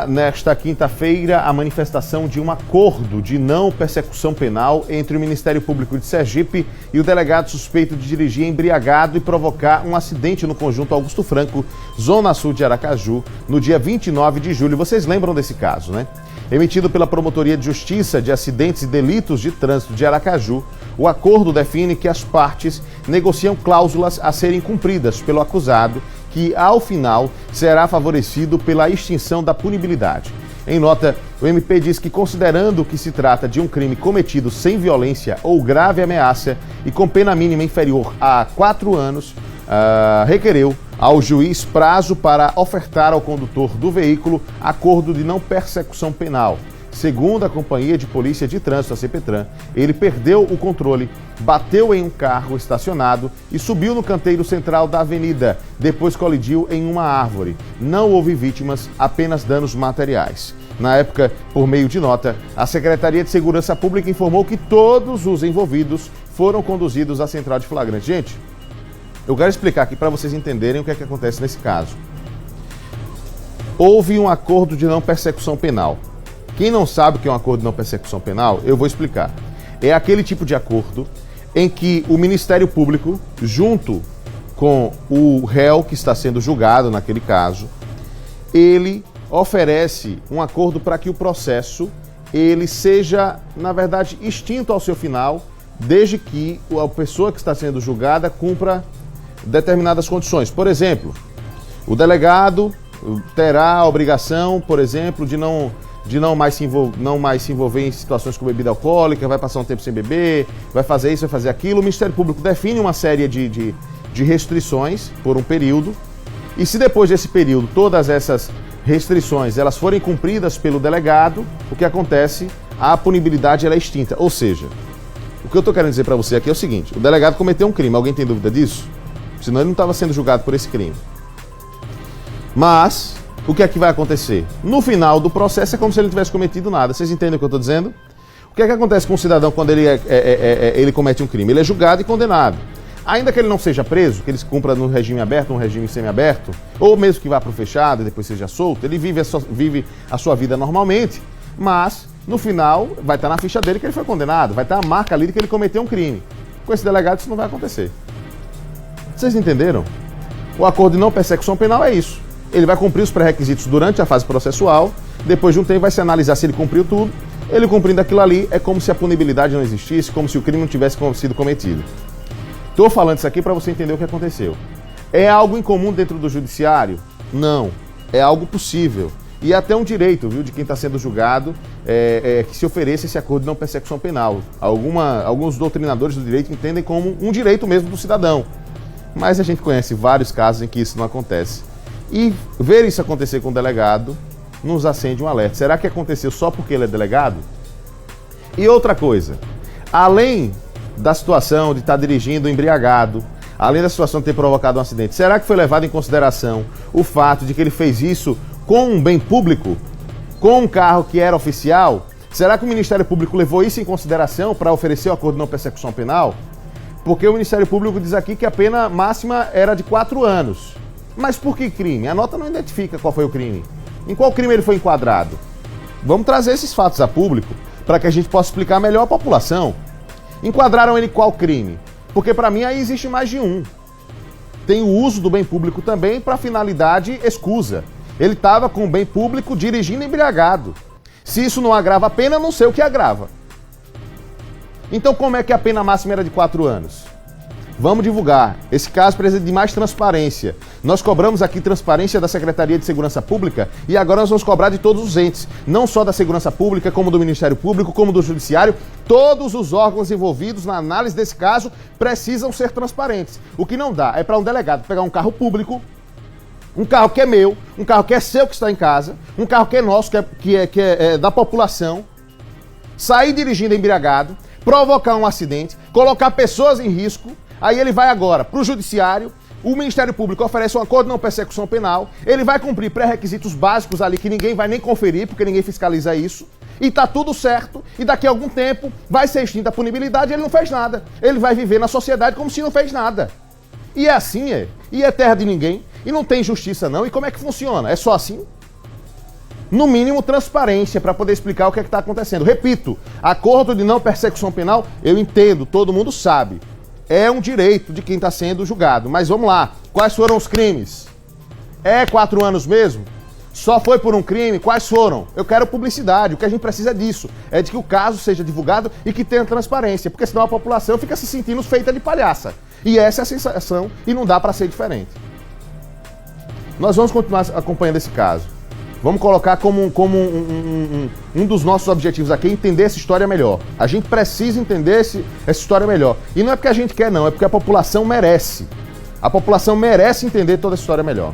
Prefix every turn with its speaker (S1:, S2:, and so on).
S1: Nesta quinta-feira, a manifestação de um acordo de não persecução penal entre o Ministério Público de Sergipe e o delegado suspeito de dirigir embriagado e provocar um acidente no conjunto Augusto Franco, zona sul de Aracaju, no dia 29 de julho. Vocês lembram desse caso, né? Emitido pela Promotoria de Justiça de Acidentes e Delitos de Trânsito de Aracaju, o acordo define que as partes negociam cláusulas a serem cumpridas pelo acusado, que, ao final, será favorecido pela extinção da punibilidade. Em nota, o MP diz que, considerando que se trata de um crime cometido sem violência ou grave ameaça e com pena mínima inferior a 4 anos, requereu ao juiz prazo para ofertar ao condutor do veículo acordo de não persecução penal. Segundo a Companhia de Polícia de Trânsito, a CPTRAN, ele perdeu o controle, bateu em um carro estacionado e subiu no canteiro central da avenida. Depois colidiu em uma árvore. Não houve vítimas, apenas danos materiais. Na época, por meio de nota, a Secretaria de Segurança Pública informou que todos os envolvidos foram conduzidos à central de flagrante. Gente, eu quero explicar aqui para vocês entenderem o que é que acontece nesse caso. Houve um acordo de não persecução penal. Quem não sabe o que é um acordo de não persecução penal, eu vou explicar. É aquele tipo de acordo em que o Ministério Público, junto com o réu que está sendo julgado naquele caso, ele oferece um acordo para que o processo ele seja, na verdade, extinto ao seu final, desde que a pessoa que está sendo julgada cumpra determinadas condições. Por exemplo, o delegado terá a obrigação, por exemplo, de não mais se envolver em situações com bebida alcoólica, vai passar um tempo sem beber, vai fazer isso, vai fazer aquilo. O Ministério Público define uma série de restrições por um período, e se depois desse período todas essas restrições elas forem cumpridas pelo delegado, o que acontece? A punibilidade ela é extinta. Ou seja, o que eu estou querendo dizer para você aqui é o seguinte: o delegado cometeu um crime, alguém tem dúvida disso? Senão ele não estava sendo julgado por esse crime. Mas o que é que vai acontecer? No final do processo é como se ele não tivesse cometido nada. Vocês entendem o que eu estou dizendo? O que é que acontece com um cidadão quando ele comete um crime? Ele é julgado e condenado. Ainda que ele não seja preso, que ele cumpra no regime aberto, no regime semiaberto, ou mesmo que vá para o fechado e depois seja solto, ele vive a sua vida normalmente, mas no final vai estar na ficha dele que ele foi condenado, vai estar a marca ali de que ele cometeu um crime. Com esse delegado isso não vai acontecer. Vocês entenderam? O acordo de não persecução penal é isso. Ele vai cumprir os pré-requisitos durante a fase processual, depois de um tempo vai se analisar se ele cumpriu tudo. Ele cumprindo aquilo ali é como se a punibilidade não existisse, como se o crime não tivesse sido cometido. Estou falando isso aqui para você entender o que aconteceu. É algo incomum dentro do judiciário? Não. É algo possível. E até um direito, viu, de quem está sendo julgado, que se ofereça esse acordo de não persecução penal. Alguns doutrinadores do direito entendem como um direito mesmo do cidadão. Mas a gente conhece vários casos em que isso não acontece. E ver isso acontecer com o delegado nos acende um alerta. Será que aconteceu só porque ele é delegado? E outra coisa, além da situação de estar dirigindo embriagado, além da situação de ter provocado um acidente, será que foi levado em consideração o fato de que ele fez isso com um bem público, com um carro que era oficial? Será que o Ministério Público levou isso em consideração para oferecer o acordo de não persecução penal? Porque o Ministério Público diz aqui que a pena máxima era de 4 anos. Mas por que crime? A nota não identifica qual foi o crime. Em qual crime ele foi enquadrado? Vamos trazer esses fatos a público para que a gente possa explicar melhor à população. Enquadraram ele qual crime? Porque para mim aí existe mais de um. Tem o uso do bem público também para finalidade escusa. Ele estava com o bem público dirigindo embriagado. Se isso não agrava a pena, eu não sei o que agrava. Então como é que a pena máxima era de 4 anos? Vamos divulgar. Esse caso precisa de mais transparência. Nós cobramos aqui transparência da Secretaria de Segurança Pública e agora nós vamos cobrar de todos os entes, não só da Segurança Pública, como do Ministério Público, como do Judiciário. Todos os órgãos envolvidos na análise desse caso precisam ser transparentes. O que não dá é para um delegado pegar um carro público, um carro que é meu, um carro que é seu que está em casa, um carro que é nosso, que é da população, sair dirigindo embriagado, provocar um acidente, colocar pessoas em risco. Aí ele vai agora para o Judiciário, o Ministério Público oferece um acordo de não persecução penal, ele vai cumprir pré-requisitos básicos ali que ninguém vai nem conferir, porque ninguém fiscaliza isso, e tá tudo certo, e daqui a algum tempo vai ser extinta a punibilidade e ele não fez nada. Ele vai viver na sociedade como se não fez nada. E é assim, e é terra de ninguém, e não tem justiça não, e como é que funciona? É só assim? no mínimo, transparência para poder explicar o que é que está acontecendo. Repito, acordo de não persecução penal, eu entendo, todo mundo sabe. É um direito de quem está sendo julgado. Mas vamos lá, quais foram os crimes? É 4 anos mesmo? Só foi por um crime? Quais foram? Eu quero publicidade, o que a gente precisa é disso. É de que o caso seja divulgado e que tenha transparência, porque senão a população fica se sentindo feita de palhaça. E essa é a sensação e não dá para ser diferente. Nós vamos continuar acompanhando esse caso. Vamos colocar como um dos nossos objetivos aqui, entender essa história melhor. A gente precisa entender essa história melhor. E não é porque a gente quer não, é porque a população merece. A população merece entender toda essa história melhor.